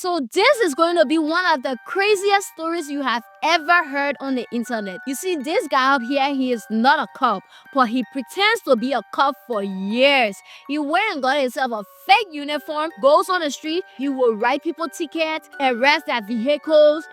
So this is going to be one of the craziest stories you have ever heard on the internet. You see, this guy up here, he is not a cop, but he pretends to be a cop for years. He went and got himself a fake uniform, goes on the street, he will write people tickets, arrest their vehicles,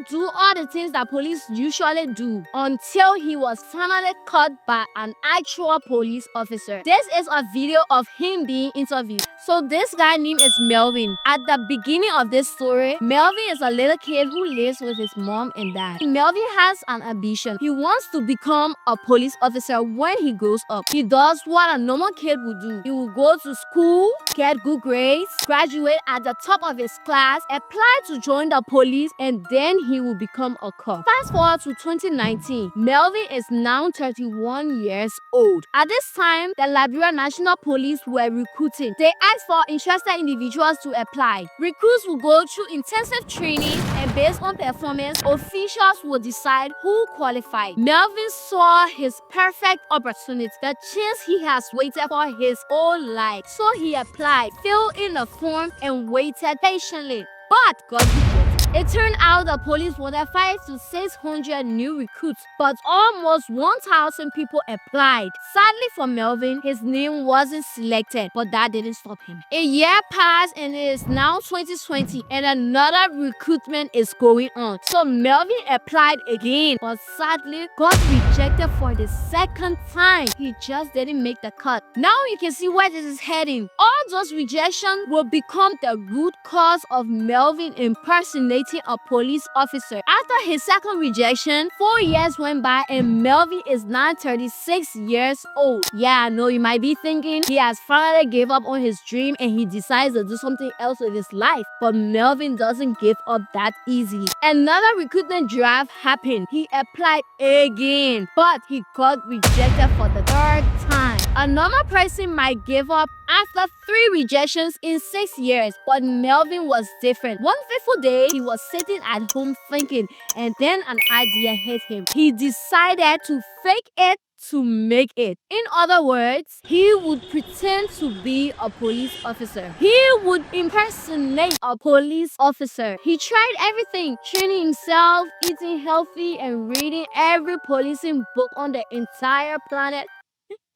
do all the things that police usually do, until he was finally caught by an actual police officer. This is a video of him being interviewed. So this guy name is Melvin. At the beginning of this story, Melvin is a little kid who lives with his mom and dad. Melvin has an ambition. He wants to become a police officer when he grows up. He does what a normal kid would do. He will go to school, get good grades, graduate at the top of his class, apply to join the police, and then he will become a cop. Fast forward to 2019. Melvin is now 31 years old. At this time, the Liberian National Police were recruiting. They asked for interested individuals to apply. Recruits will go through intensive training, and based on performance, officials will decide who qualified. Melvin saw his perfect opportunity, the chance he has waited for his whole life. So he applied, filled in the form, and waited patiently. But got rejected. It turned out the police wanted 500 to 600 new recruits, but almost 1,000 people applied. Sadly for Melvin, his name wasn't selected, but that didn't stop him. A year passed and it is now 2020, and another recruitment is going on. So Melvin applied again, but sadly got rejected for the second time. He just didn't make the cut. Now you can see where this is heading. All those rejections will become the root cause of Melvin impersonating a police officer. After his second rejection, 4 years went by and Melvin is now 36 years old. Yeah, I know you might be thinking he has finally gave up on his dream and he decides to do something else with his life. But Melvin doesn't give up that easily. Another recruitment drive happened. He applied again, but he got rejected for the third time. A normal person might give up after 3 rejections in 6 years, but Melvin was different. One fateful day, he was sitting at home thinking, and then an idea hit him. He decided to fake it to make it. In other words, he would pretend to be a police officer. He would impersonate a police officer. He tried everything, training himself, eating healthy, and reading every policing book on the entire planet.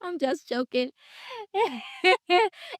I'm just joking.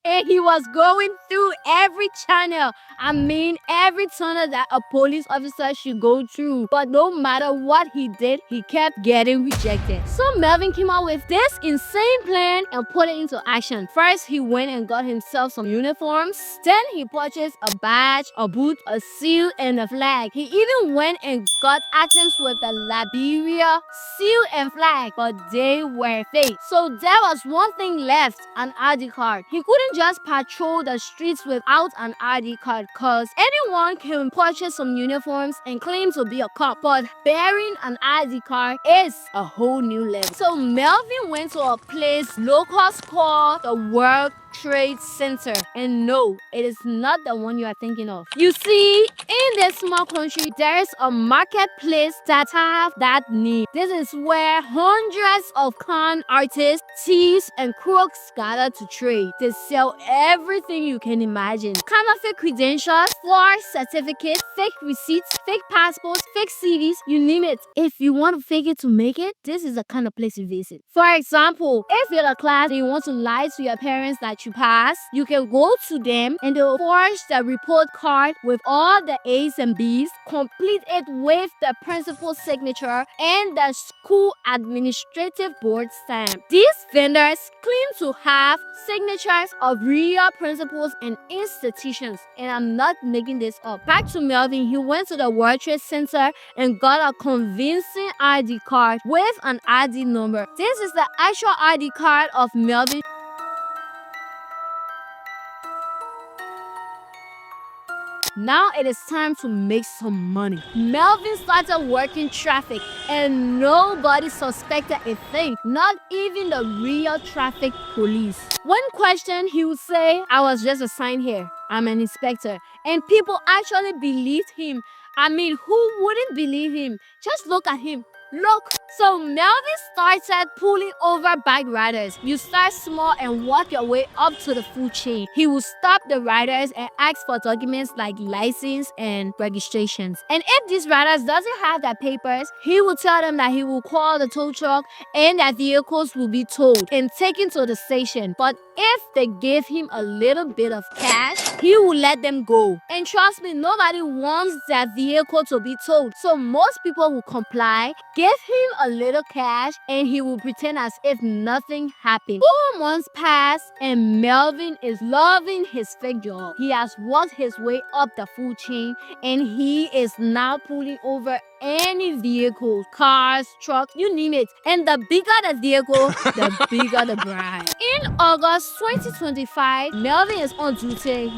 And he was going through every channel. I mean, every tunnel that a police officer should go through. But no matter what he did, he kept getting rejected. So Melvin came up with this insane plan and put it into action. First, he went and got himself some uniforms. Then he purchased a badge, a boot, a seal, and a flag. He even went and got items with the Liberia seal and flag, but they were fake. So there was one thing left, an ID card. He couldn't just patrol the streets without an ID card, cause anyone can purchase some uniforms and claim to be a cop, but bearing an ID card is a whole new level. So Melvin went to a place locals call the World Trade Center, and no, it is not the one you are thinking of. You see, in this small country, there is a marketplace that have that name. This is where hundreds of con artists, thieves, and crooks gather to trade. They sell everything you can imagine: counterfeit credentials, false certificates, fake receipts, fake passports, fake CVs, you name it. If you want to fake it to make it, this is the kind of place you visit. For example, if you're in a class and you want to lie to your parents that you pass, you can go to them and they'll forge the report card with all the A's and B's, complete it with the principal's signature and the school administrative board stamp. These vendors claim to have signatures of real principals and institutions, and I'm not making this up. Back to Melvin, he went to the World Trade Center and got a convincing ID card with an ID number. This is the actual ID card of Melvin. Now it is time to make some money. Melvin started working traffic and nobody suspected a thing, not even the real traffic police. When questioned, he would say, "I was just assigned here. I'm an inspector." And people actually believed him. I mean, who wouldn't believe him? Just look at him. Look So Melvin started pulling over bike riders. You start small and work your way up to the food chain. He will stop the riders and ask for documents like license and registrations. And if these riders doesn't have their papers, he will tell them that he will call the tow truck and that vehicles will be towed and taken to the station. But if they give him a little bit of cash, he will let them go. And trust me, nobody wants that vehicle to be towed. So most people will comply, give him a little cash, and he will pretend as if nothing happened. 4 months pass and Melvin is loving his fake job. He has worked his way up the food chain and he is now pulling over any vehicle, cars, trucks, you name it. And the bigger the vehicle, the bigger the bribe. In August 2025, Melvin is on duty,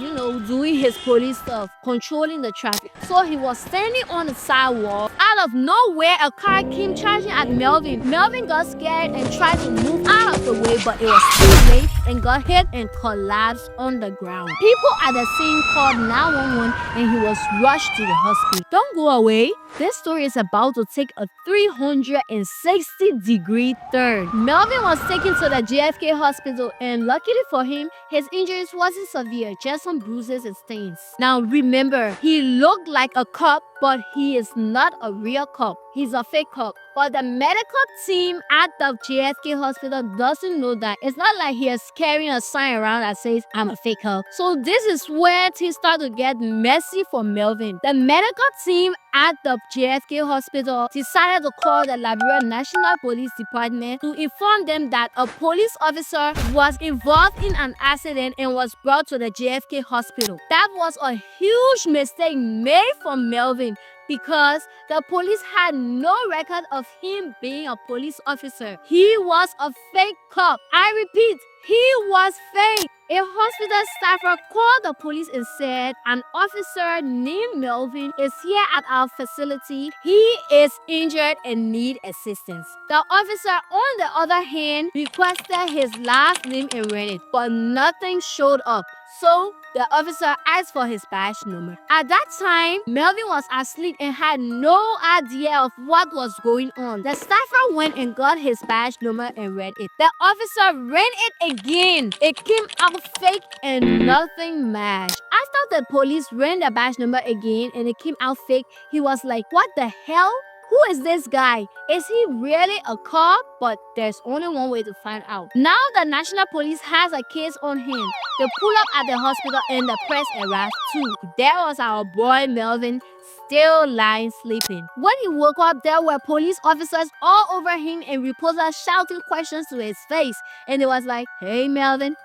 doing his police stuff, controlling the traffic. So he was standing on the sidewalk. Out of nowhere, a car came charging at Melvin. Melvin got scared and tried to move out of the way, but it was too late and got hit and collapsed on the ground. People at the scene called 911 and he was rushed to the hospital. Don't go away. This story is about to take a 360-degree turn. Melvin was taken to the JFK Hospital and luckily for him, his injuries wasn't severe, just some bruises and stains. Now remember, he looked like a cop, but he is not a real cop. He's a fake cop. But the medical team at the JFK Hospital doesn't know that. It's not like he is carrying a sign around that says, "I'm a fake cop." So this is where things start to get messy for Melvin. The medical team at the JFK Hospital decided to call the Liberian National Police Department to inform them that a police officer was involved in an accident and was brought to the JFK Hospital. That was a huge mistake made from Melvin, because the police had no record of him being a police officer. He was a fake cop. I repeat, he was fake. A hospital staffer called the police and said, "An officer named Melvin is here at our facility. He is injured and need assistance." The officer, on the other hand, requested his last name and ran it, but nothing showed up. So the officer asked for his badge number. At that time, Melvin was asleep and had no idea of what was going on. The staffer went and got his badge number and read it. The officer ran it again. It came out fake and nothing matched. After the police ran the badge number again and it came out fake, he was like, "What the hell? Who is this guy? Is he really a cop?" But there's only one way to find out. Now the National Police has a case on hand. They pull up at the hospital and the press arrived too. There was our boy Melvin, still lying sleeping. When he woke up, there were police officers all over him and reporters shouting questions to his face. And it was like, "Hey Melvin,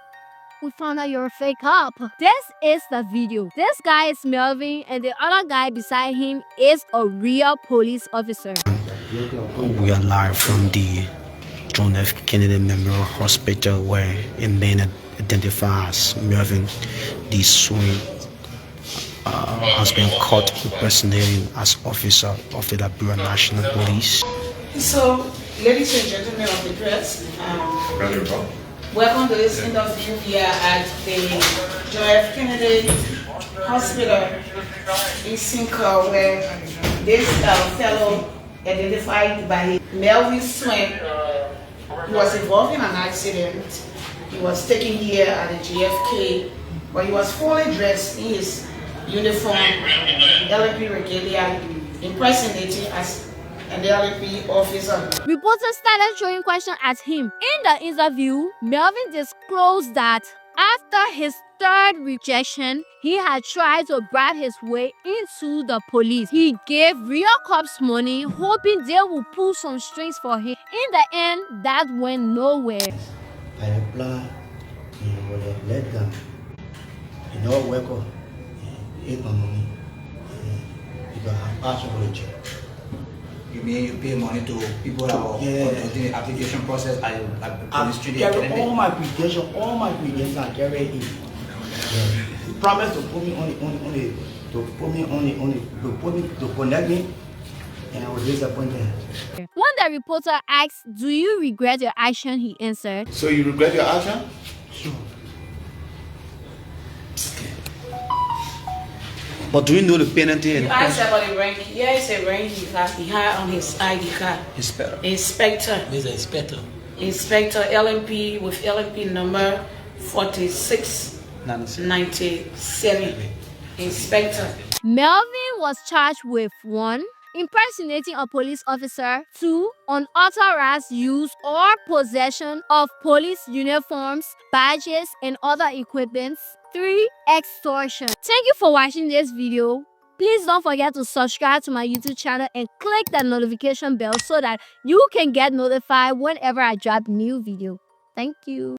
we found out you're a fake cop." This is the video. This guy is Melvin and the other guy beside him is a real police officer. We are live from the John F. Kennedy Memorial Hospital where a man identified as Melvin D. Swing has been caught impersonating as officer of the Liberian National Police. So, ladies and gentlemen of the press, welcome to this interview here at the JFK Kennedy Hospital in Cinco, where this fellow identified by Melvin Swing, he was involved in an accident. He was taken here at the JFK, but he was fully dressed in his uniform, LAP regalia, impersonating as an LAP officer. Reporters started throwing questions at him. In the interview, Melvin disclosed that after his third rejection, he had tried to bribe his way into the police. He gave real cops money, hoping they would pull some strings for him. In the end, that went nowhere. I apply, let them, work on, my money, because I'm partial for the job. You mean you pay money to people that are conducting the application process at the police station? All my credentials are carried in. He promised to put me to connect me, and I was disappointed. When the reporter asked, "Do you regret your action?" he answered, "So you regret your action?" Sure. But do you know the penalty? You asked about the rank. Here is a rank he had on his ID card. Inspector. Inspector. He's an inspector. Inspector LMP with LMP number 4697. Inspector. Melvin was charged with 1. Impersonating a police officer. 2. Unauthorized use or possession of police uniforms, badges, and other equipment. 3. Extortion. Thank you for watching this video. Please don't forget to subscribe to my YouTube channel and click that notification bell so that you can get notified whenever I drop new video. Thank you.